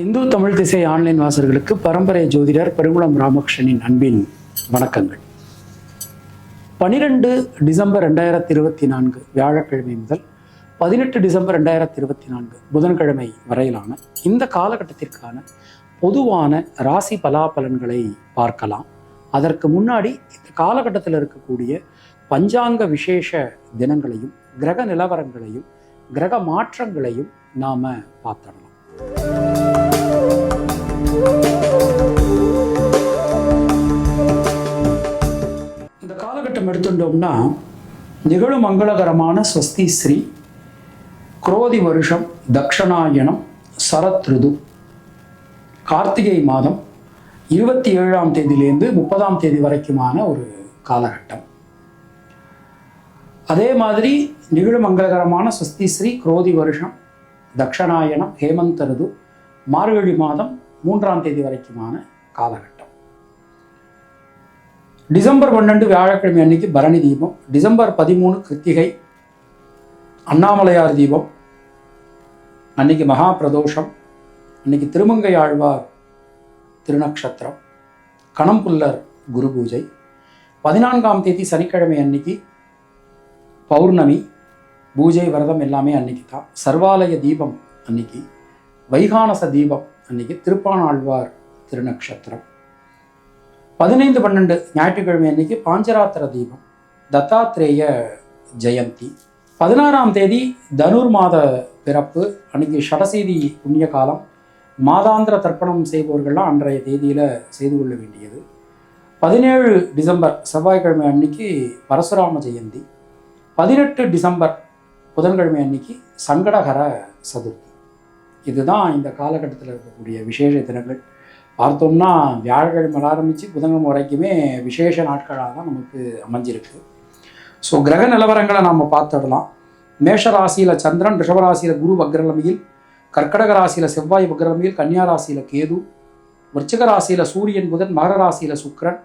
இந்து தமிழ் திசை ஆன்லைன் வாசகர்களுக்கு பரம்பரை ஜோதிடர் பெருங்குளம் ராமகிருஷ்ணனின் அன்பின் வணக்கங்கள். 12 டிசம்பர் 2024 வியாழக்கிழமை முதல் 18 டிசம்பர் 2024 புதன்கிழமை வரையிலான இந்த காலகட்டத்திற்கான பொதுவான ராசி பலாபலன்களை பார்க்கலாம். அதற்கு முன்னாடி இந்த காலகட்டத்தில் இருக்கக்கூடிய பஞ்சாங்க விசேஷ தினங்களையும் கிரக நிலவரங்களையும் கிரக மாற்றங்களையும் நாம பார்த்துடலாம். இந்த காலகட்டம் எடுத்துட்டோம்னா நிகழும் மங்களகரமான ஸ்வஸ்தி ஸ்ரீ குரோதி வருஷம் தக்ஷணாயனம் சரத் ருது கார்த்திகை மாதம் 27ஆம் தேதியிலேருந்து 30ஆம் தேதி வரைக்குமான ஒரு காலகட்டம். அதே மாதிரி நிகழும் மங்களகரமான ஸ்வஸ்தி ஸ்ரீ குரோதி வருஷம் தக்ஷணாயனம் ஹேமந்த ருது மார்கழி மாதம் 3ஆம் தேதி வரைக்குமான காலகட்டம். டிசம்பர் 12 வியாழக்கிழமை அன்னைக்கு பரணி தீபம், டிசம்பர் 13 கிருத்திகை அண்ணாமலையார் தீபம், அன்னைக்கு மகா பிரதோஷம், அன்னைக்கு திருமங்கை ஆழ்வார் திருநக்ஷத்திரம், கணம்புல்லர் குரு பூஜை, 14ஆம் தேதி சனிக்கிழமை அன்னைக்கு பௌர்ணமி பூஜை விரதம் எல்லாமே அன்னைக்கு தான். சர்வாலய தீபம் அன்னைக்கு, வைகானச தீபம் அன்னைக்கு, திருப்பானாழ்வார் திருநக்ஷத்திரம், 15-12 ஞாயிற்றுக்கிழமை அன்னைக்கு பாஞ்சராத்திர தீபம், தத்தாத்ரேய ஜெயந்தி, 16ஆம் தேதி தனுர் மாத பிறப்பு அன்னைக்கு ஷடசீதி புண்ணிய காலம். மாதாந்திர தர்ப்பணம் செய்பவர்கள்லாம் அன்றைய தேதியில் செய்து கொள்ள வேண்டியது. 17 டிசம்பர் செவ்வாய்க்கிழமை அன்னைக்கு பரசுராம ஜெயந்தி, 18 டிசம்பர் புதன்கிழமை அன்னைக்கு சங்கடகர சதுர்த்தி. இதுதான் இந்த காலகட்டத்தில் இருக்கக்கூடிய விசேஷ தினங்கள். பார்த்தோம்னா வியாழக்கிழமை ஆரம்பித்து புதன்கிழமை வரைக்குமே விசேஷ நாட்களாக தான் நமக்கு அமைஞ்சிருக்கு. ஸோ கிரக நிலவரங்களை நாம் பார்த்துடலாம். மேஷ ராசியில் சந்திரன், ரிஷபராசியில் குரு வக்ரலமையில், கர்க்கடக ராசியில் செவ்வாய் வக்ரலமையில், கன்னியா ராசியில் கேது, விருச்சிக ராசியில் சூரியன் புதன், மகர ராசியில் சுக்கிரன்,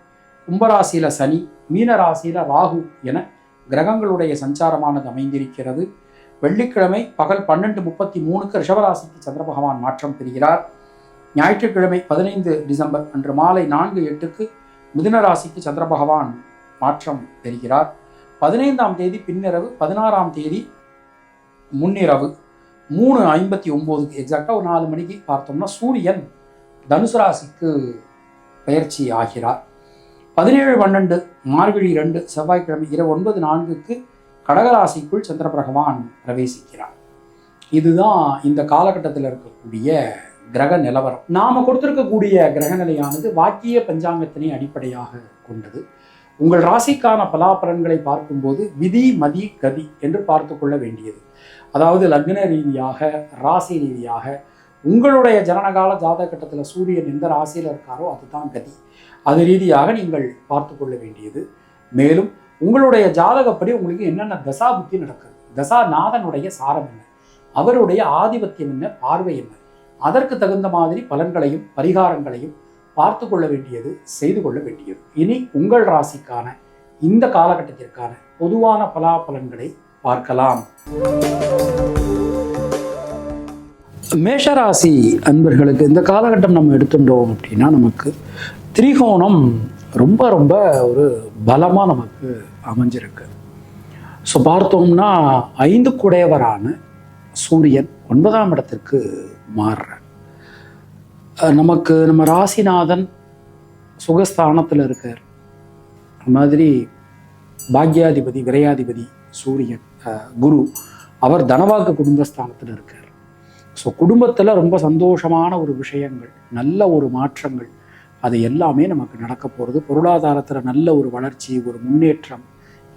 கும்பராசியில் சனி, மீன ராசியில் ராகு என கிரகங்களுடைய சஞ்சாரமானது அமைந்திருக்கிறது. வெள்ளிக்கிழமை பகல் 12:33 ரிஷபராசிக்கு சந்திர பகவான் மாற்றம் பெறுகிறார். ஞாயிற்றுக்கிழமை 15 டிசம்பர் அன்று மாலை 4:08 மிதுன ராசிக்கு சந்திர பகவான் மாற்றம் பெறுகிறார். 15ஆம் தேதி பின்னிரவு, 16ஆம் தேதி முன்னிரவு 3:59 எக்ஸாக்டாக ஒரு 4 மணிக்கு பார்த்தோம்னா சூரியன் தனுசு ராசிக்கு பயிற்சி ஆகிறார். 17-12 மார்கழி 2 செவ்வாய்க்கிழமை இரவு 9:04 கடகராசிக்குள் சந்திர பகவான் பிரவேசிக்கிறார். இதுதான் இந்த காலகட்டத்தில் இருக்கக்கூடிய கிரக நிலவரம். நாம கொடுத்திருக்கக்கூடிய கிரக நிலையானது வாக்கிய பஞ்சாங்கத்தினை அடிப்படையாக கொண்டது. உங்கள் ராசிக்கான பலாபலன்களை பார்க்கும்போது விதி மதி கதி என்று பார்த்து கொள்ள வேண்டியது. அதாவது லக்ன ரீதியாக ராசி ரீதியாக உங்களுடைய ஜனனகால ஜாதகட்டத்தில் சூரியன் எந்த ராசியில் இருக்காரோ அதுதான் கதி. அது ரீதியாக நீங்கள் பார்த்து கொள்ள வேண்டியது. மேலும் உங்களுடைய ஜாதகப்படி உங்களுக்கு என்னென்ன தசா புத்தி நடக்குது, தசாநாதனுடைய சாரம் என்ன, அவருடைய ஆதிபத்தியம் என்ன, பார்வை என்ன, அதற்கு தகுந்த மாதிரி பலன்களையும் பரிகாரங்களையும் பார்த்து கொள்ள வேண்டியது, செய்து கொள்ள வேண்டியது. இனி உங்கள் ராசிக்கான இந்த காலகட்டத்திற்கான பொதுவான பலாபலன்களை பார்க்கலாம். மேஷராசி அன்பர்களுக்கு இந்த காலகட்டம் நம்ம எடுத்துட்டோம் அப்படின்னா நமக்கு திரிகோணம் ரொம்ப ரொம்ப ஒரு பலமாக நமக்கு அமைஞ்சிருக்கு. ஸோ பார்த்தோம்னா 5 குடையவரான சூரியன் 9ஆம் இடத்திற்கு மாறுறார். நமக்கு நம்ம ராசிநாதன் சுகஸ்தானத்தில் இருக்கார். அது மாதிரி பாக்யாதிபதி விரையாதிபதி சூரியன் குரு அவர் தனவாக்கு குடும்பஸ்தானத்தில் இருக்கார். ஸோ குடும்பத்தில் ரொம்ப சந்தோஷமான ஒரு விஷயங்கள், நல்ல ஒரு மாற்றங்கள், அது எல்லாமே நமக்கு நடக்க போகிறது. பொருளாதாரத்தில் நல்ல ஒரு வளர்ச்சி, ஒரு முன்னேற்றம்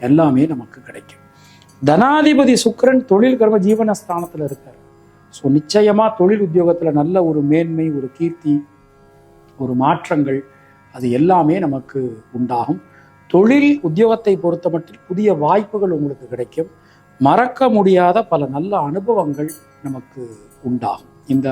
எல்லாமே நமக்கு கிடைக்கும். தனாதிபதி சுக்கிரன் தொழில் கர்ம ஜீவனஸ்தானத்தில் இருக்கார். ஸோ நிச்சயமாக தொழில் உத்தியோகத்தில் நல்ல ஒரு மேன்மை, ஒரு கீர்த்தி, ஒரு மாற்றங்கள் அது எல்லாமே நமக்கு உண்டாகும். தொழில் உத்தியோகத்தை பொறுத்த மட்டும் புதிய வாய்ப்புகள் உங்களுக்கு கிடைக்கும். மறக்க முடியாத பல நல்ல அனுபவங்கள் நமக்கு உண்டாகும். இந்த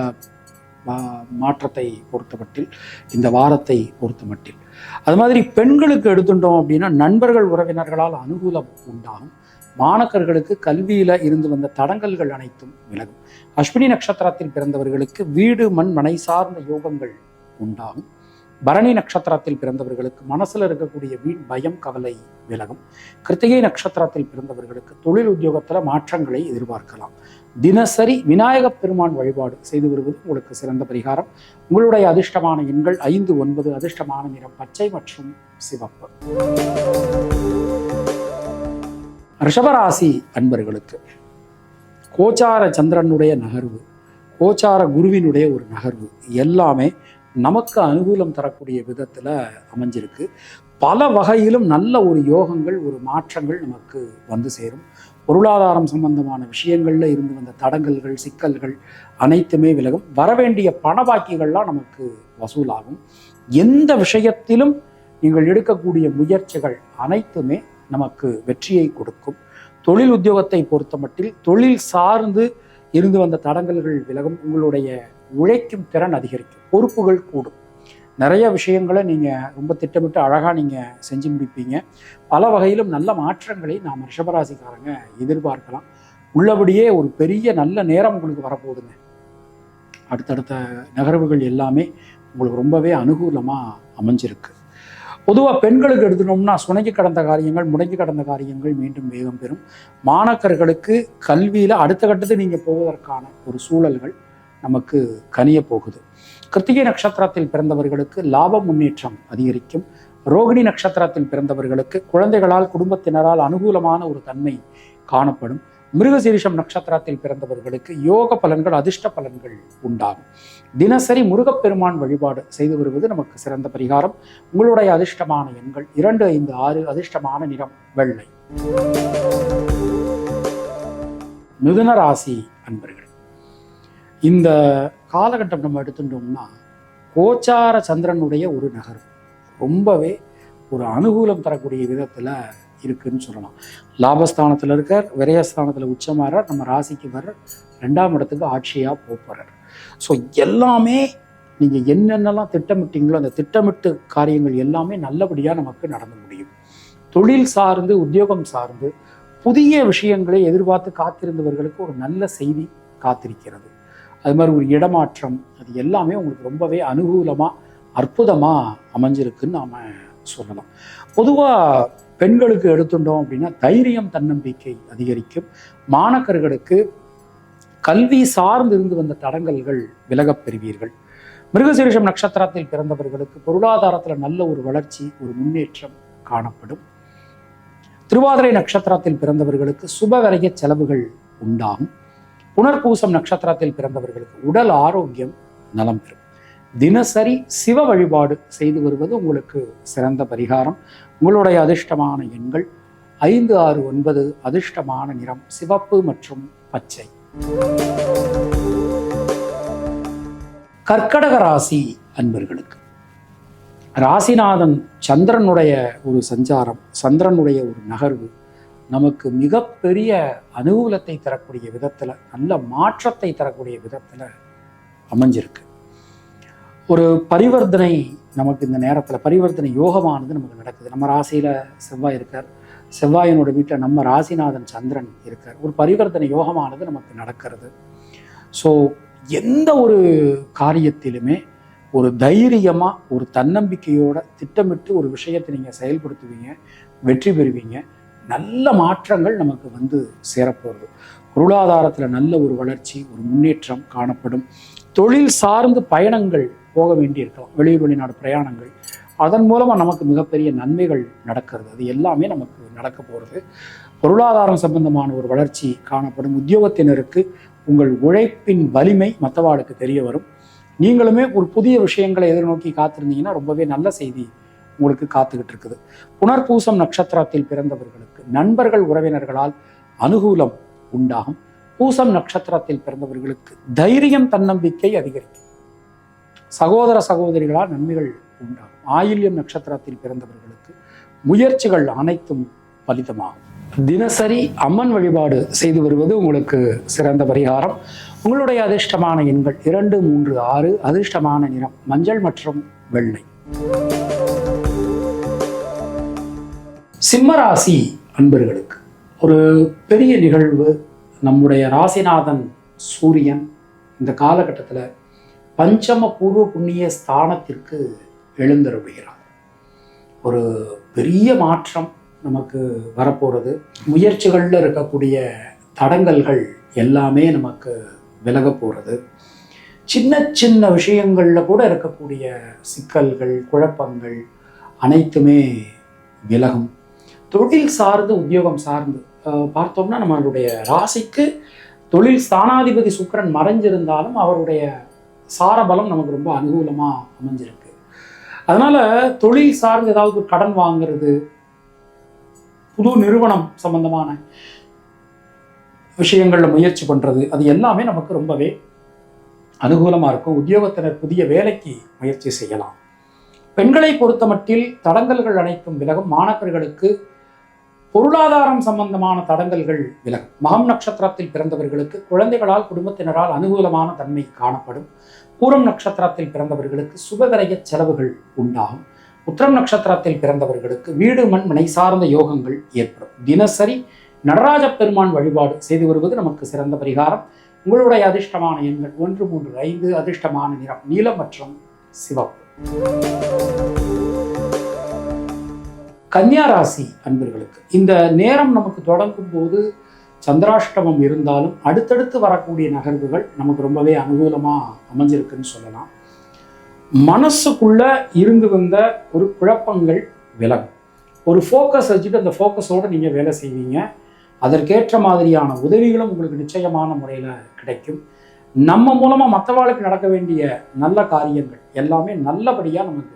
மாற்றத்தை பொறுத்தமட்டில், இந்த வாரத்தை பொறுத்தமட்டில். அது மாதிரி பெண்களுக்கு எடுத்துட்டோம் அப்படின்னா நண்பர்கள் உறவினர்களால் அனுகூலம் உண்டாகும். மாணக்கர்களுக்கு கல்வியில இருந்து வந்த தடங்கல்கள் அனைத்தும் விலகும். அஸ்வினி நட்சத்திரத்தில் பிறந்தவர்களுக்கு வீடு மண் மனை சார்ந்த யோகங்கள் உண்டாகும். பரணி நட்சத்திரத்தில் பிறந்தவர்களுக்கு மனசுல இருக்கக்கூடிய வீண் பயம் கவலை விலகும். கிருத்திகை நட்சத்திரத்தில் பிறந்தவர்களுக்கு தொழில் உத்தியோகத்துல மாற்றங்களை எதிர்பார்க்கலாம். தினசரி விநாயகப் பெருமான் வழிபாடு செய்து வருவது உங்களுக்கு சிறந்த பரிகாரம். உங்களுடைய அதிர்ஷ்டமான எண்கள் 5, 9. அதிர்ஷ்டமான நிறம் பச்சை மற்றும் சிவப்பு. ரிஷபராசி அன்பர்களுக்கு கோச்சார சந்திரனுடைய நகர்வு, கோச்சார குருவினுடைய ஒரு நகர்வு எல்லாமே நமக்கு அனுகூலம் தரக்கூடிய விதத்துல அமைஞ்சிருக்கு. பல வகையிலும் நல்ல ஒரு யோகங்கள், ஒரு மாற்றங்கள் நமக்கு வந்து சேரும். பொருளாதாரம் சம்பந்தமான விஷயங்கள்ல இருந்து வந்த தடங்கல்கள், சிக்கல்கள் அனைத்துமே விலகும். வரவேண்டிய பண பாக்கிகள்லாம் நமக்கு வசூலாகும். எந்த விஷயத்திலும் நீங்கள் எடுக்கக்கூடிய முயற்சிகள் அனைத்துமே நமக்கு வெற்றியை கொடுக்கும். தொழில் உத்தியோகத்தை பொறுத்த மட்டில் தொழில் சார்ந்து இருந்து வந்த தடங்கல்கள் விலகும். உங்களுடைய உழைக்கும் திறன் அதிகரிக்கும். பொறுப்புகள் கூடும். நிறைய விஷயங்களை நீங்கள் ரொம்ப திட்டமிட்டு அழகாக நீங்கள் செஞ்சு முடிப்பீங்க. பல வகையிலும் நல்ல மாற்றங்களை நாம் ரிஷபராசிக்காரங்க எதிர்பார்க்கலாம். உள்ளபடியே ஒரு பெரிய நல்ல நேரம் உங்களுக்கு வரப்போகுதுங்க. அடுத்தடுத்த நகர்வுகள் எல்லாமே உங்களுக்கு ரொம்பவே அனுகூலமாக அமைஞ்சிருக்கு. பொதுவாக பெண்களுக்கு எடுத்துனோம்னா சுணங்கி கடந்த காரியங்கள், முடங்கி கடந்த காரியங்கள் மீண்டும் வேகம் பெறும். மாணக்கர்களுக்கு கல்வியில் அடுத்த கட்டத்துக்கு நீங்கள் போவதற்கான ஒரு சூழல்கள் நமக்கு கனிய போகுது. கிருத்திகை நட்சத்திரத்தில் பிறந்தவர்களுக்கு லாப முன்னேற்றம் அதிகரிக்கும். ரோகிணி நட்சத்திரத்தில் பிறந்தவர்களுக்கு குழந்தைகளால், குடும்பத்தினரால் அனுகூலமான ஒரு தன்மை காணப்படும். மிருகசீரிஷம் நட்சத்திரத்தில் பிறந்தவர்களுக்கு யோக பலன்கள், அதிர்ஷ்ட பலன்கள் உண்டாகும். தினசரி முருகப்பெருமான் வழிபாடு செய்து வருவது நமக்கு சிறந்த பரிகாரம். உங்களுடைய அதிர்ஷ்டமான எண்கள் 2, 5, 6. அதிர்ஷ்டமான நிறம் வெள்ளை. மிதுன ராசி அன்பர்கள், இந்த காலகட்டம் நம்ம எடுத்துட்டோம்னா கோச்சார சந்திரனுடைய ஒரு நகர்வு ரொம்பவே ஒரு அனுகூலம் தரக்கூடிய விதத்தில் இருக்குன்னு சொல்லலாம். லாபஸ்தானத்தில் இருக்கார், விரயஸ்தானத்தில் உச்சமாறார், நம்ம ராசிக்கு வர 2ஆம் இடத்துக்கு ஆட்சியாக போகிறார். ஸோ எல்லாமே நீங்கள் என்னென்னலாம் திட்டமிட்டீங்களோ அந்த திட்டமிட்டு காரியங்கள் எல்லாமே நல்லபடியாக நமக்கு நடந்து முடியும். தொழில் சார்ந்து, உத்தியோகம் சார்ந்து புதிய விஷயங்களை எதிர்பார்த்து காத்திருந்தவர்களுக்கு ஒரு நல்ல செய்தி காத்திருக்கிறது. அது மாதிரி ஒரு இடமாற்றம், அது எல்லாமே உங்களுக்கு ரொம்பவே அனுகூலமாக அற்புதமாக அமைஞ்சிருக்குன்னு நாம் சொல்லலாம். பொதுவாக பெண்களுக்கு எடுத்துட்டோம் அப்படின்னா தைரியம், தன்னம்பிக்கை அதிகரிக்கும். மாணக்கர்களுக்கு கல்வி சார்ந்து இருந்து வந்த தடங்கல்கள் விலகப் பெறுவீர்கள். மிருகசீரிஷம் நட்சத்திரத்தில் பிறந்தவர்களுக்கு பொருளாதாரத்தில் நல்ல ஒரு வளர்ச்சி, ஒரு முன்னேற்றம் காணப்படும். திருவாதிரை நட்சத்திரத்தில் பிறந்தவர்களுக்கு சுபவிரய செலவுகள் உண்டாகும். புனர்பூசம் நட்சத்திரத்தில் பிறந்தவர்களுக்கு உடல் ஆரோக்கியம் நலம் பெறும். தினசரி சிவ வழிபாடு செய்து வருவது உங்களுக்கு சிறந்த பரிகாரம். உங்களுடைய அதிர்ஷ்டமான எண்கள் 5, 6, 9. அதிர்ஷ்டமான நிறம் சிவப்பு மற்றும் பச்சை. கர்க்கடக ராசி அன்பர்களுக்கு ராசிநாதன் சந்திரனுடைய ஒரு சஞ்சாரம், சந்திரனுடைய ஒரு நகர்வு நமக்கு மிகப்பெரிய அனுகூலத்தை தரக்கூடிய விதத்தில், நல்ல மாற்றத்தை தரக்கூடிய விதத்தில் அமைஞ்சிருக்கு. ஒரு பரிவர்த்தனை நமக்கு இந்த நேரத்தில் பரிவர்த்தனை யோகமானது நமக்கு நடக்குது. நம்ம ராசியில் செவ்வாய் இருக்கார், செவ்வாயினோட வீட்டில் நம்ம ராசிநாதன் சந்திரன் இருக்கார். ஒரு பரிவர்த்தனை யோகமானது நமக்கு நடக்கிறது. ஸோ எந்த ஒரு காரியத்திலுமே ஒரு தைரியமாக, ஒரு தன்னம்பிக்கையோட திட்டமிட்டு ஒரு விஷயத்தை நீங்கள் செயல்படுத்துவீங்க, வெற்றி பெறுவீங்க. நல்ல மாற்றங்கள் நமக்கு வந்து சேரப்போகிறது. பொருளாதாரத்தில் நல்ல ஒரு வளர்ச்சி, ஒரு முன்னேற்றம் காணப்படும். தொழில் சார்ந்து பயணங்கள் போக வேண்டியிருக்கலாம், வெளியூர் வெளிநாடு பிரயாணங்கள், அதன் மூலமாக நமக்கு மிகப்பெரிய நன்மைகள் நடக்கிறது. அது எல்லாமே நமக்கு நடக்க போகிறது. பொருளாதாரம் சம்பந்தமான ஒரு வளர்ச்சி காணப்படும். உத்தியோகத்தினருக்கு உங்கள் உழைப்பின் வலிமை மற்றவாளுக்கு தெரிய வரும். நீங்களுமே ஒரு புதிய விஷயங்களை எதிர்நோக்கி காத்திருந்தீங்கன்னா ரொம்பவே நல்ல செய்தி உங்களுக்கு காத்துக்கிட்டு இருக்குது. புனர்பூசம் நட்சத்திரத்தில் பிறந்தவர்களுக்கு நண்பர்கள், உறவினர்களால் அனுகூலம் உண்டாகும். பூசம் நட்சத்திரத்தில் பிறந்தவர்களுக்கு தைரியம், தன்னம்பிக்கை அதிகரிக்கும். சகோதர சகோதரிகளால் நன்மைகள் உண்டாகும். ஆயில்யம் நட்சத்திரத்தில் பிறந்தவர்களுக்கு முயற்சிகள் அனைத்தும் பலிதமாகும். தினசரி அம்மன் வழிபாடு செய்து வருவது உங்களுக்கு சிறந்த பரிகாரம். உங்களுடைய அதிர்ஷ்டமான எண்கள் 2, 3, 6. அதிர்ஷ்டமான நிறம் மஞ்சள் மற்றும் வெள்ளை. சிம்மராசி அன்பர்களுக்கு ஒரு பெரிய நிகழ்வு. நம்முடைய ராசிநாதன் சூரியன் இந்த காலகட்டத்தில் பஞ்சம பூர்வ புண்ணிய ஸ்தானத்திற்கு எழுந்தருளுகிறார். ஒரு பெரிய மாற்றம் நமக்கு வரப்போகிறது. முயற்சிகளில் இருக்கக்கூடிய தடங்கல்கள் எல்லாமே நமக்கு விலக போகிறது. சின்ன சின்ன விஷயங்களில் கூட இருக்கக்கூடிய சிக்கல்கள், குழப்பங்கள் அனைத்துமே விலகும். தொழில் சார்ந்து, உத்தியோகம் சார்ந்து பார்த்தோம்னா நம்மளுடைய ராசிக்கு தொழில் ஸ்தானாதிபதி சுக்கிரன் மறைஞ்சிருந்தாலும் அவருடைய சாரபலம் நமக்கு ரொம்ப அனுகூலமாக அமைஞ்சிருக்கு. அதனால தொழில் சார்ந்து ஏதாவது கடன் வாங்கிறது, புது நிறுவனம் சம்பந்தமான விஷயங்களில் முயற்சி பண்ணுறது, அது எல்லாமே நமக்கு ரொம்பவே அனுகூலமாக இருக்கும். உத்தியோகத்தினர் புதிய வேலைக்கு முயற்சி செய்யலாம். பெண்களை பொறுத்த மட்டில் தடங்கல்கள் அனைத்தும் விலகும். மாணவர்களுக்கு பொருளாதாரம் சம்பந்தமான தடங்கல்கள் விலகும். மகம் நட்சத்திரத்தில் பிறந்தவர்களுக்கு குழந்தைகளால், குடும்பத்தினரால் அனுகூலமான தன்மை காணப்படும். பூரம் நட்சத்திரத்தில் பிறந்தவர்களுக்கு சுபவிரய செலவுகள் உண்டாகும். உத்திரம் நட்சத்திரத்தில் பிறந்தவர்களுக்கு வீடு மண் மனை சார்ந்த யோகங்கள் ஏற்படும். தினசரி நடராஜ பெருமான் வழிபாடு செய்து வருவது நமக்கு சிறந்த பரிகாரம். உங்களுடைய அதிர்ஷ்டமான எண்கள் 1, 3, 5. அதிர்ஷ்டமான நிறம் நீலம் மற்றும் சிவப்பு. கன்னியா ராசி அன்பர்களுக்கு இந்த நேரம் நமக்கு தொடங்கும் போது சந்திராஷ்டமம் இருந்தாலும் அடுத்தடுத்து வரக்கூடிய நகர்வுகள் நமக்கு ரொம்பவே அனுகூலமாக அமைஞ்சிருக்குன்னு சொல்லலாம். மனசுக்குள்ள இருந்து வந்த ஒரு குழப்பங்கள் விலகும். ஒரு ஃபோக்கஸ் வச்சுட்டு அந்த ஃபோக்கஸோடு நீங்கள் வேலை செய்வீங்க. அதற்கேற்ற மாதிரியான உதவிகளும் உங்களுக்கு நிச்சயமான முறையில் கிடைக்கும். நம்ம மூலமாக மற்றவாளுக்கு நடக்க வேண்டிய நல்ல காரியங்கள் எல்லாமே நல்லபடியாக நமக்கு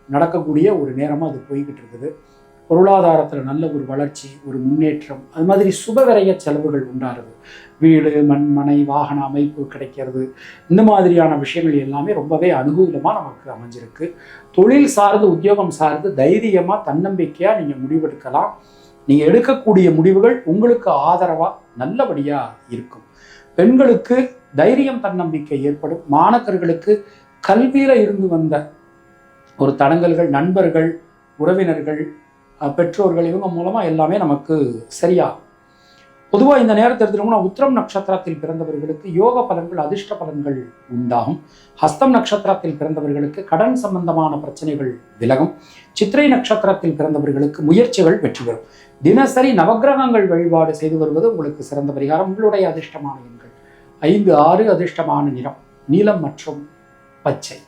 நடக்கக்கூடிய ஒரு நேரமாக அது போய்கிட்டு இருக்குது. பொருளாதாரத்தில் நல்ல ஒரு வளர்ச்சி, ஒரு முன்னேற்றம், அது மாதிரி சுபவிரய செலவுகள் உண்டாகிறது. வீடு மண் மனை வாகன அமைப்பு கிடைக்கிறது. இந்த மாதிரியான விஷயங்கள் எல்லாமே ரொம்பவே அனுகூலமாக நமக்கு அமைஞ்சிருக்கு. தொழில் சார்ந்து, உத்தியோகம் சார்ந்து தைரியமாக, தன்னம்பிக்கையாக நீங்கள் முடிவெடுக்கலாம். நீங்கள் எடுக்கக்கூடிய முடிவுகள் உங்களுக்கு ஆதரவாக நல்லபடியாக இருக்கும். பெண்களுக்கு தைரியம், தன்னம்பிக்கை ஏற்படும். மாணவர்களுக்கு கல்வியில் இருந்து வந்த ஒரு தடங்கல்கள், நண்பர்கள், உறவினர்கள், பெற்றோர்கள், இவங்க மூலமாக எல்லாமே நமக்கு சரியாகும். பொதுவாக இந்த நேரத்தை எடுத்துட்டோம்னா உத்திரம் நட்சத்திரத்தில் பிறந்தவர்களுக்கு யோக பலன்கள், அதிர்ஷ்ட பலன்கள் உண்டாகும். ஹஸ்தம் நட்சத்திரத்தில் பிறந்தவர்களுக்கு கடன் சம்பந்தமான பிரச்சனைகள் விலகும். சித்திரை நட்சத்திரத்தில் பிறந்தவர்களுக்கு முயற்சிகள் வெற்றி பெறும். தினசரி நவக்கிரகங்கள் வழிபாடு செய்து வருவது உங்களுக்கு சிறந்த பரிகாரம். உங்களுடைய அதிர்ஷ்டமான எண்கள் 5, 6. அதிர்ஷ்டமான நிறம் நீலம் மற்றும் பச்சை.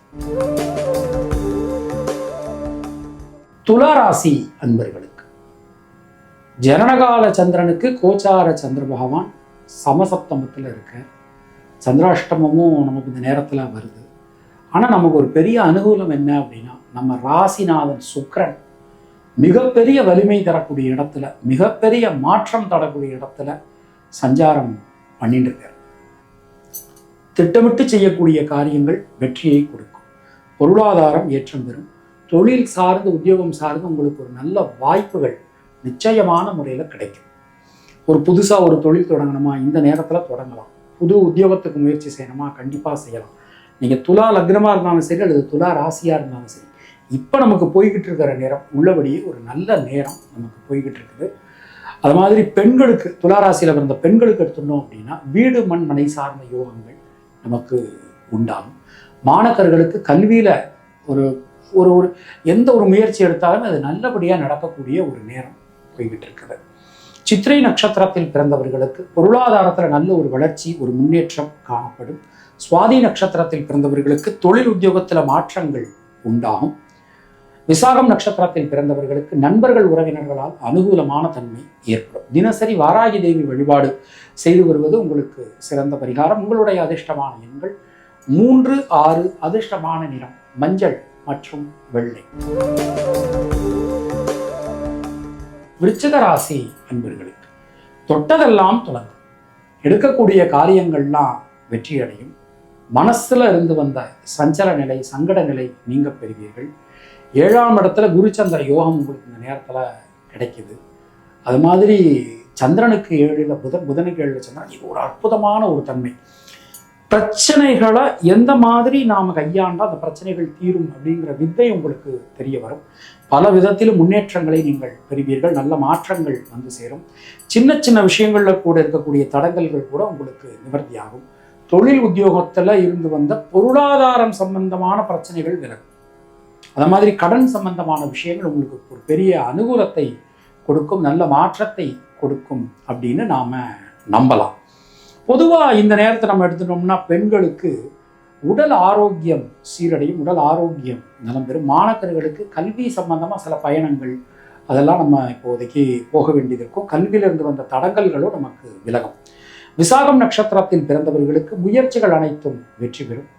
துளாராசி அன்பர்களுக்கு ஜனனகால சந்திரனுக்கு கோச்சார சந்திர பகவான் சமசப்தமத்தில் இருக்க, சந்திராஷ்டமமும் நமக்கு இந்த நேரத்தில் வருது. ஆனால் நமக்கு ஒரு பெரிய அனுகூலம் என்ன அப்படின்னா, நம்ம ராசிநாதன் சுக்கிரன் மிகப்பெரிய வலிமை தரக்கூடிய இடத்துல, மிகப்பெரிய மாற்றம் தரக்கூடிய இடத்துல சஞ்சாரம் பண்ணிட்டு இருக்கார். திட்டமிட்டு செய்யக்கூடிய காரியங்கள் வெற்றியை கொடுக்கும். பொருளாதாரம் ஏற்றம் பெறும். தொழில் சார்ந்து, உத்தியோகம் சார்ந்து உங்களுக்கு ஒரு நல்ல வாய்ப்புகள் நிச்சயமான முறையில் கிடைக்கும். ஒரு புதுசாக ஒரு தொழில் தொடங்கணுமா, இந்த நேரத்தில் தொடங்கலாம். புது உத்தியோகத்துக்கு முயற்சி செய்யணுமா, கண்டிப்பாக செய்யலாம். நீங்கள் துலா லக்னமாக இருந்தாலும் சரி, அல்லது துலா ராசியாக இருந்தாலும் சரி, இப்போ நமக்கு போய்கிட்டு இருக்கிற நேரம் உள்ளபடியே ஒரு நல்ல நேரம் நமக்கு போய்கிட்டு இருக்குது. அது மாதிரி பெண்களுக்கு, துளாராசியில் பிறந்த பெண்களுக்கு எடுத்துட்டோம் அப்படின்னா வீடு மண் மனை சார்ந்த யோகங்கள் நமக்கு உண்டாகும். மாணவர்களுக்கு கல்வியில் ஒரு ஒரு ஒரு எந்த ஒரு முயற்சி எடுத்தாலும் அது நல்லபடியாக நடக்கக்கூடிய ஒரு நேரம் போய்கிட்டு இருக்குது. சித்திரை நட்சத்திரத்தில் பிறந்தவர்களுக்கு பொருளாதாரத்தில் நல்ல ஒரு வளர்ச்சி, ஒரு முன்னேற்றம் காணப்படும். சுவாதி நட்சத்திரத்தில் பிறந்தவர்களுக்கு தொழில் உத்தியோகத்தில் மாற்றங்கள் உண்டாகும். விசாகம் நட்சத்திரத்தில் பிறந்தவர்களுக்கு நண்பர்கள், உறவினர்களால் அனுகூலமான தன்மை ஏற்படும். தினசரி வாராகி தேவி வழிபாடு செய்து வருவது உங்களுக்கு சிறந்த பரிகாரம். உங்களுடைய அதிர்ஷ்டமான எண்கள் 3, 6. அதிர்ஷ்டமான நிறம் மஞ்சள் மற்றும் வெள்ளை. விருச்சிக ராசி அன்பர்களுக்கு தொட்டதெல்லாம் தொடங்கும். எடுக்கக்கூடிய காரியங்கள்லாம் வெற்றி அடையும். மனசுல இருந்து வந்த சஞ்சல நிலை, சங்கட நிலை நீங்க பெறுவீர்கள். 7ஆம் இடத்துல குருச்சந்திர யோகம் உங்களுக்கு இந்த நேரத்தில் கிடைக்குது. அது மாதிரி சந்திரனுக்கு 7ல் புதனுக்கு 7ல் சந்திரன், இது ஒரு அற்புதமான ஒரு தன்மை. பிரச்சனைகளை எந்த மாதிரி நாம் கையாண்டால் அந்த பிரச்சனைகள் தீரும் அப்படிங்கிற வித்தை உங்களுக்கு தெரிய வரும். பல விதத்திலும் முன்னேற்றங்களை நீங்கள் பெறுவீர்கள். நல்ல மாற்றங்கள் வந்து சேரும். சின்ன சின்ன விஷயங்களில் கூட இருக்கக்கூடிய தடங்கல்கள் கூட உங்களுக்கு நிவர்த்தியாகும். தொழில் உத்தியோகத்தில் இருந்து வந்த பொருளாதாரம் சம்பந்தமான பிரச்சனைகள் விலகும். அது மாதிரி கடன் சம்பந்தமான விஷயங்கள் உங்களுக்கு ஒரு பெரிய அனுகூலத்தை கொடுக்கும், நல்ல மாற்றத்தை கொடுக்கும் அப்படின்னு நாம் நம்பலாம். பொதுவாக இந்த நேரத்தை நம்ம எடுத்துட்டோம்னா பெண்களுக்கு உடல் ஆரோக்கியம் சீரடையும், உடல் ஆரோக்கியம் நலம் பெறும். மாணவர்களுக்கு கல்வி சம்பந்தமாக சில பயணங்கள் அதெல்லாம் நம்ம இப்போதைக்கு போக வேண்டியது இருக்கும். கல்வியிலிருந்து வந்த தடங்கல்களும் நமக்கு விலகும். விசாகம் நட்சத்திரத்தில் பிறந்தவர்களுக்கு முயற்சிகள் அனைத்தும் வெற்றி பெறும்.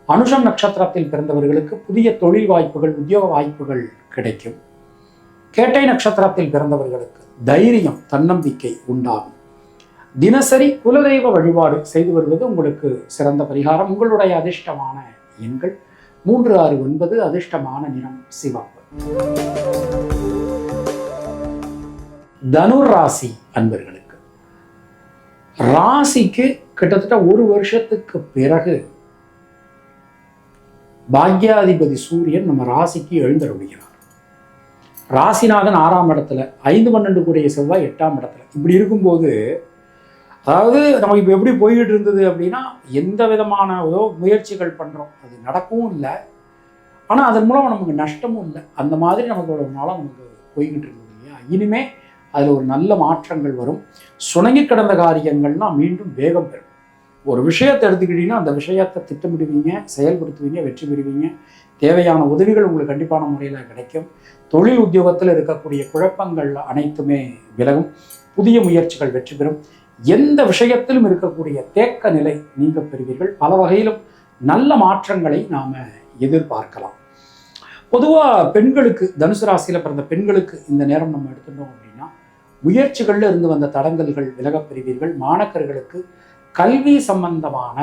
அனுஷம் நட்சத்திரத்தில் பிறந்தவர்களுக்கு புதிய தொழில் வாய்ப்புகள், உத்தியோக வாய்ப்புகள் கிடைக்கும். கேட்டை நட்சத்திரத்தில் பிறந்தவர்களுக்கு தைரியம், தன்னம்பிக்கை உண்டாகும். தினசரி குலதெய்வ வழிபாடு செய்து வருவது உங்களுக்கு சிறந்த பரிகாரம். உங்களுடைய அதிர்ஷ்டமான எண்கள் 3, 6, 9. அதிர்ஷ்டமான நிறம் சிவப்பு. தனுர் ராசி அன்பர்களுக்கு ராசிக்கு கிட்டத்தட்ட 1 வருஷத்துக்கு பிறகு பாக்யாதிபதி சூரியன் நம்ம ராசிக்கு எழுந்தருளுகிறார். ராசிநாதன் 6ஆம் இடத்துல, 5, 12 கூடிய செவ்வாய் 8ஆம் இடத்துல. இப்படி இருக்கும்போது அதாவது நம்ம இப்போ எப்படி போய்கிட்டு இருந்தது அப்படின்னா, எந்த விதமான முயற்சிகள் பண்ணுறோம், அது நடக்கவும் இல்லை, ஆனால் அதன் மூலம் நமக்கு நஷ்டமும் இல்லை. அந்த மாதிரி நமக்கு ஒரு நாளாக நமக்கு போய்கிட்டு இருந்தது இல்லையா. இனிமே அதில் ஒரு நல்ல மாற்றங்கள் வரும். சுணங்கி கிடந்த காரியங்கள்லாம் மீண்டும் வேகம் பெறும். ஒரு விஷயத்தை எடுத்துக்கிட்டீங்கன்னா அந்த விஷயத்தை திட்டமிடுவீங்க, செயல்படுத்துவீங்க, வெற்றி பெறுவீங்க. தேவையான உதவிகள் உங்களுக்கு கண்டிப்பான முறையில் கிடைக்கும். தொழில் உத்தியோகத்தில் இருக்கக்கூடிய குழப்பங்கள் அனைத்துமே விலகும். புதிய முயற்சிகள் வெற்றி பெறும். எந்த விஷயத்திலும் இருக்கக்கூடிய தேக்க நிலை நீங்க பெறுவீர்கள். பல வகையிலும் நல்ல மாற்றங்களை நாம எதிர்பார்க்கலாம். பொதுவாக பெண்களுக்கு, தனுசு ராசியில பிறந்த பெண்களுக்கு இந்த நேரம் நம்ம எடுத்துட்டோம் அப்படின்னா முயற்சிகள்ல இருந்து வந்த தடங்கல்கள் விலகப் பெறுவீர்கள். மாணவர்களுக்கு கல்வி சம்பந்தமான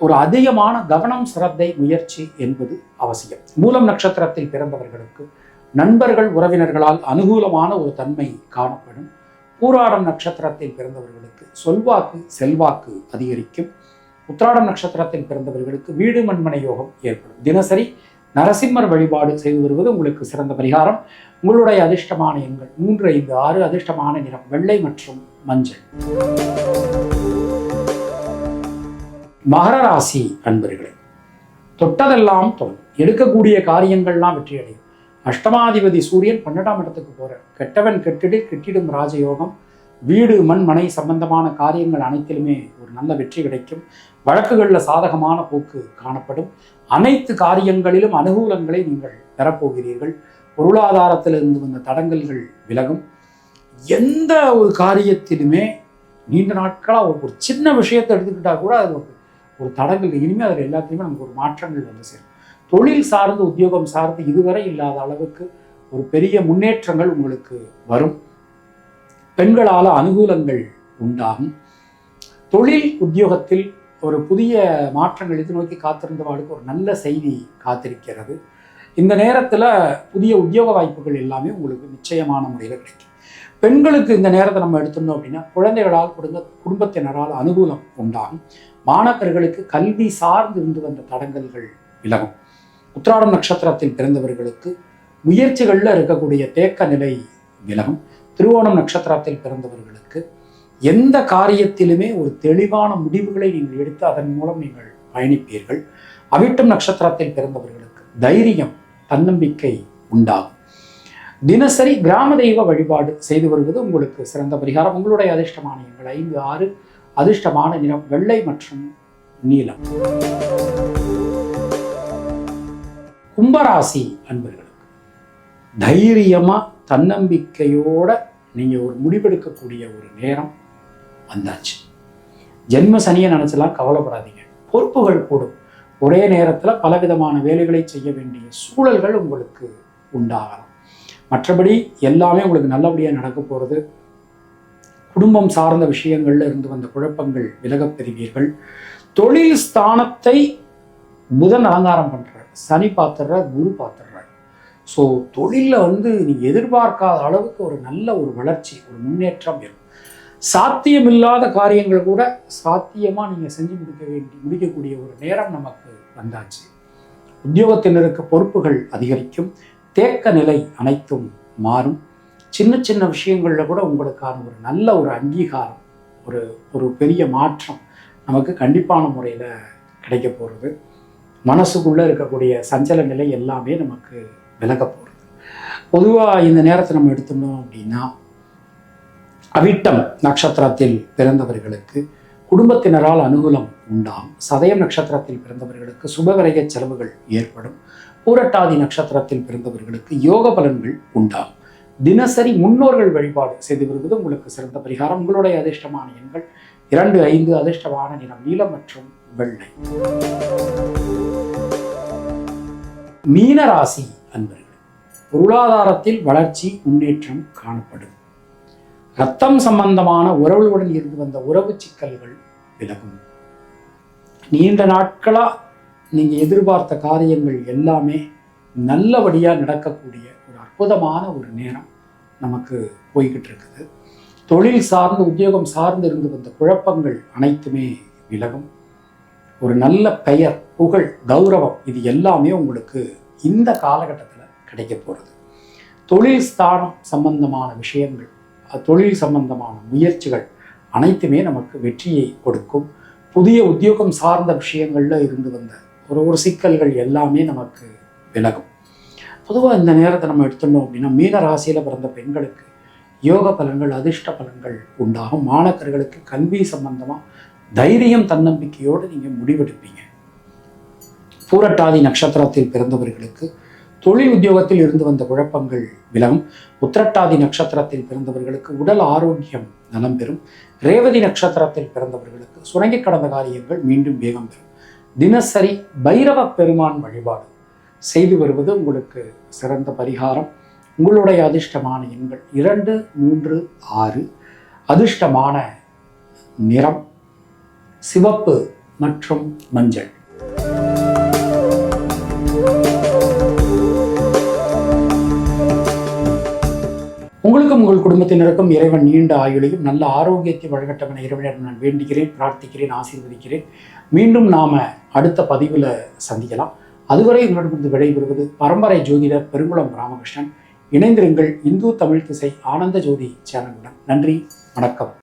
ஒரு அதிகமான கவனம், சிரத்தை, முயற்சி என்பது அவசியம். மூலம் நட்சத்திரத்தில் பிறந்தவர்களுக்கு நண்பர்கள், உறவினர்களால் அனுகூலமான ஒரு தன்மை காணப்படும். பூராடம் நட்சத்திரத்தில் பிறந்தவர்களுக்கு சொல்வாக்கு, செல்வாக்கு அதிகரிக்கும். உத்திராடம் நட்சத்திரத்தில் பிறந்தவர்களுக்கு வீடு மண்மனை யோகம் ஏற்படும். தினசரி நரசிம்மர் வழிபாடு செய்து வருவது உங்களுக்கு சிறந்த பரிகாரம். உங்களுடைய அதிர்ஷ்டமான எண்கள் 3, 5, 6. அதிர்ஷ்டமான நிறம் வெள்ளை மற்றும் மஞ்சள். மகர ராசி அன்பர்களே, தொட்டதெல்லாம் தொடரும். எடுக்கக்கூடிய காரியங்கள்லாம் வெற்றியடையும். அஷ்டமாதிபதி சூரியன் 12ஆம் இடத்துக்கு போறார். கெட்டவன் கெட்டிடு கெட்டிடும் ராஜயோகம். வீடு மண் மனை சம்பந்தமான காரியங்கள் அனைத்திலுமே ஒரு நல்ல வெற்றி கிடைக்கும். வழக்குகளில் சாதகமான போக்கு காணப்படும். அனைத்து காரியங்களிலும் அனுகூலங்களை நீங்கள் பெறப்போகிறீர்கள். பொருளாதாரத்திலிருந்து வந்த தடங்கல்கள் விலகும். எந்த ஒரு காரியத்திலுமே நீண்ட நாட்களாக ஒரு சின்ன விஷயத்தை எடுத்துக்கிட்டா கூட அது ஒரு தடங்கள், இனிமேல் அதில் எல்லாத்தையுமே நமக்கு ஒரு மாற்றங்கள் வந்து சேரும். தொழில் சார்ந்து, உத்தியோகம் சார்ந்து இதுவரை இல்லாத அளவுக்கு ஒரு பெரிய முன்னேற்றங்கள் உங்களுக்கு வரும். பெண்களால் அனுகூலங்கள் உண்டாகும். தொழில் உத்தியோகத்தில் ஒரு புதிய மாற்றங்கள் எதிர்நோக்கி காத்திருந்தவாளுக்கு ஒரு நல்ல செய்தி காத்திருக்கிறது. இந்த நேரத்தில் புதிய உத்தியோக வாய்ப்புகள் எல்லாமே உங்களுக்கு நிச்சயமான முறையில் கிடைக்கும். பெண்களுக்கு இந்த நேரத்தை நம்ம எடுத்துட்டோம் அப்படின்னா குழந்தைகளால், குடும்பத்தினரால் அனுகூலம் உண்டாகும். மாணவர்களுக்கு கல்வி சார்ந்து இருந்து வந்த தடங்கல்கள் விலகும். உத்திராடம் நட்சத்திரத்தில் பிறந்தவர்களுக்கு முயற்சிகளில் இருக்கக்கூடிய தேக்க நிலை விலகும். திருவோணம் நட்சத்திரத்தில் பிறந்தவர்களுக்கு எந்த காரியத்திலுமே ஒரு தெளிவான முடிவுகளை நீங்கள் எடுத்து அதன் மூலம் நீங்கள் பயணிப்பீர்கள். அவிட்டம் நட்சத்திரத்தில் பிறந்தவர்களுக்கு தைரியம், தன்னம்பிக்கை உண்டாகும். தினசரி கிராம தெய்வ வழிபாடு செய்து வருவது உங்களுக்கு சிறந்த பரிகாரம். உங்களுடைய அதிர்ஷ்டமான எண்கள் 5, 6. அதிர்ஷ்டமான நிறம் வெள்ளை மற்றும் நீலம். கும்பராசி அன்பர்களுக்கு தைரியமா, தன்னம்பிக்கையோட நீங்க ஒரு முடிவெடுக்கக்கூடிய ஒரு நேரம் வந்தாச்சு. ஜென்ம சனியை நினைச்சலாம் கவலைப்படாதீங்க. பொறுப்புகள் கூடும். ஒரே நேரத்தில் பலவிதமான வேலைகளை செய்ய வேண்டிய சூழல்கள் உங்களுக்கு உண்டாகலாம். மற்றபடி எல்லாமே உங்களுக்கு நல்லபடியாக நடக்க போகிறது. குடும்பம் சார்ந்த விஷயங்கள்ல இருந்து வந்த குழப்பங்கள் விலகப் பெறுவீர்கள். தொழில் ஸ்தானத்தை புதன் அலங்காரம் பண்றார், சனி பார்த்துடுறார், குரு பார்த்துடுறார். ஸோ தொழிலில் நீங்கள் எதிர்பார்க்காத அளவுக்கு ஒரு நல்ல ஒரு வளர்ச்சி, ஒரு முன்னேற்றம் இருக்கும். சாத்தியமில்லாத காரியங்கள் கூட சாத்தியமாக நீங்கள் செஞ்சு முடிக்கக்கூடிய ஒரு நேரம் நமக்கு வந்தாச்சு. உத்தியோகத்தினருக்கு பொறுப்புகள் அதிகரிக்கும். தேக்க நிலை அனைத்தும் மாறும். சின்ன சின்ன விஷயங்களில் கூட உங்களுக்கான ஒரு நல்ல ஒரு அங்கீகாரம், ஒரு பெரிய மாற்றம் நமக்கு கண்டிப்பான முறையில் கிடைக்க போகிறது. மனசுக்குள்ளே இருக்கக்கூடிய சஞ்சல நிலை எல்லாமே நமக்கு விலக போகிறது. பொதுவாக இந்த நேரத்தை நம்ம எடுத்துட்டோம் அப்படின்னா, அவிட்டம் நட்சத்திரத்தில் பிறந்தவர்களுக்கு குடும்பத்தினரால் அனுகூலம் உண்டாகும். சதயம் நட்சத்திரத்தில் பிறந்தவர்களுக்கு சுபவிரய செலவுகள் ஏற்படும். பூரட்டாதி நட்சத்திரத்தில் பிறந்தவர்களுக்கு யோக பலன்கள் உண்டாகும். தினசரி முன்னோர்கள் வழிபாடு செய்து வருவது உங்களுக்கு சிறந்த பரிகாரம். உங்களுடைய அதிர்ஷ்டமான எண்கள் 2, 5. அதிர்ஷ்டமான நிறம் நீலம் மற்றும் வெள்ளை. மீனராசி அன்பர்கள், பொருளாதாரத்தில் வளர்ச்சி முன்னேற்றம் காணப்படும். இரத்தம் சம்பந்தமான உறவுகளுடன் இருந்து வந்த உறவு சிக்கல்கள் விலகும். நீண்ட நாட்களா நீங்க எதிர்பார்த்த காரியங்கள் எல்லாமே நல்லபடியா நடக்கக்கூடிய ஒரு அற்புதமான ஒரு நேரம் நமக்கு போய்கிட்டு இருக்குது. தொழில் சார்ந்து உத்தியோகம் சார்ந்து இருந்து வந்த குழப்பங்கள் அனைத்துமே விலகும். ஒரு நல்ல பெயர், புகழ், கௌரவம் இது எல்லாமே உங்களுக்கு இந்த காலகட்டத்தில் கிடைக்க போகிறது. தொழில் ஸ்தானம் சம்பந்தமான விஷயங்கள், தொழில் சம்பந்தமான முயற்சிகள் அனைத்துமே நமக்கு வெற்றியை கொடுக்கும். புதிய உத்தியோகம் சார்ந்த விஷயங்களில் இருந்து வந்த ஒரு சிக்கல்கள் எல்லாமே நமக்கு விலகும். பொதுவாக இந்த நேரத்தை நம்ம எடுத்துட்டோம் அப்படின்னா, மீன ராசியில் பிறந்த பெண்களுக்கு யோக பலன்கள், அதிர்ஷ்ட பலன்கள் உண்டாகும். மாணவர்களுக்கு கல்வி சம்பந்தமாக தைரியம், தன்னம்பிக்கையோடு நீங்கள் முடிவெடுப்பீங்க. பூரட்டாதி நட்சத்திரத்தில் பிறந்தவர்களுக்கு தொழில் உத்தியோகத்தில் இருந்து வந்த குழப்பங்கள் விலகும். உத்திரட்டாதி நட்சத்திரத்தில் பிறந்தவர்களுக்கு உடல் ஆரோக்கியம் நலம் பெறும். ரேவதி நட்சத்திரத்தில் பிறந்தவர்களுக்கு சுரங்கி கடந்த காரியங்கள் மீண்டும் வேகம் பெறும். தினசரி பைரவ பெருமான் வழிபாடு செய்து வருவது உங்களுக்கு சிறந்த பரிகாரம். உங்களுடைய அதிர்ஷ்டமான எண்கள் 2, 3, 6. அதிர்ஷ்டமான நிறம் சிவப்பு மற்றும் மஞ்சள். உங்களுக்கும் உங்கள் குடும்பத்தினருக்கும் இறைவன் நீண்ட ஆயுளையும் நல்ல ஆரோக்கியத்தை வழங்கட்டவன இறைவனிடம் நான் வேண்டுகிறேன், பிரார்த்திக்கிறேன், ஆசீர்வதிக்கிறேன். மீண்டும் நாம அடுத்த பதிவில் சந்திக்கலாம். அதுவரை உங்களிடமிருந்து விடைபெறுவது பரம்பரை ஜோதிடர் பெருங்குளம் ராமகிருஷ்ணன். இணைந்திருங்கள் இந்து தமிழ் திசை ஆனந்த ஜோதி சேனலுடன். நன்றி, வணக்கம்.